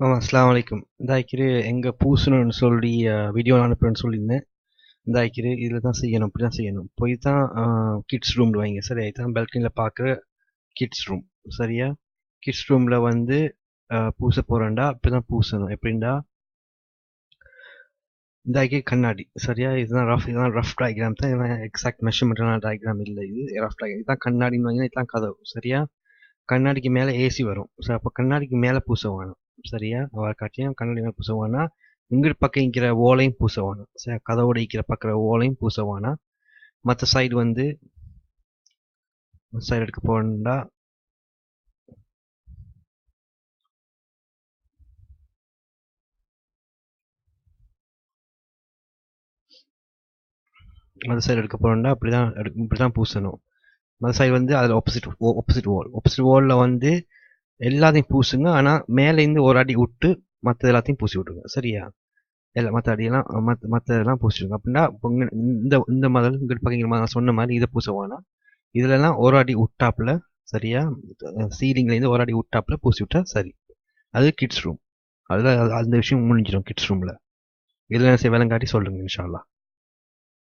அஸ்ஸலாமு அலைக்கும். இந்தாக்கிரு எங்க பூசணும்னு சொல்லி வீடியோ அனுப்புறேன்னு சொல்லியிருந்தேன். இந்தாக்கிரு இதில் தான் செய்யணும், இப்படி தான் செய்யணும். போய் தான் கிட்ஸ் ரூம் வைங்க சரியா. இதுதான் பெல்கனியில் பார்க்குற கிட்ஸ் ரூம் சரியா. கிட்ஸ் ரூமில் வந்து பூச போகிறேன்டா இப்படி தான் பூசணும். எப்படின்டா இந்தாக்கி கண்ணாடி சரியா. இதுதான் ரஃப் டயக்ராம் தான். இதெல்லாம் எக்ஸாக்ட் மெஷர்மெண்ட்டான டயக்ராம் இல்லை. இது ரஃப் டயக்ராம். இதுதான் கண்ணாடின்னு வாங்கினா இதுதான் கதவு சரியா. கண்ணாடிக்கு மேலே ஏசி வரும் சார். அப்போ கண்ணாடிக்கு மேலே பூச வேணும் சரியா. அவரை காட்டியும் கண்ணாடி மேலே பூச வேணா. இங்கிட்டு பக்கம் இருக்கிற ஓலையும் பூச வேணும் சரி. கதவோட இருக்கிற பக்கிற ஓலையும் பூச வேணாம். மற்ற சைடு வந்து சைடு எடுக்க போகணுண்டா மற்ற சைடு எடுக்க போகணுண்டா இப்படிதான் பூசணும். மற்ற சைடு வந்து அதில் ஆப்போசிட் வாலில் வந்து எல்லாத்தையும் பூசுங்க. ஆனால் மேலேருந்து ஒரு அடி விட்டு மற்ற எல்லாத்தையும் பூசி விட்டுருங்க சரியா. எல்லாம் மற்ற அடியெல்லாம் மற்றதெல்லாம் பூசிடுங்க. அப்படின்னா இந்த மாதிரி இங்கிட்டு பக்கம் நான் சொன்ன மாதிரி இதை பூச வேணாம். இதுலலாம் ஒரு அடி விட்டாப்புல சரியா. சீலிங்லேருந்து ஒரு அடி விட்டாப்புல பூசி விட்டா சரி. அது கிட்ஸ் ரூம். அதில் அந்த விஷயம் முடிஞ்சிடும் கிட்ஸ் ரூமில். இதில் வேலைங்காட்டி சொல்லுங்கள் இன்ஷா அல்லாஹ்.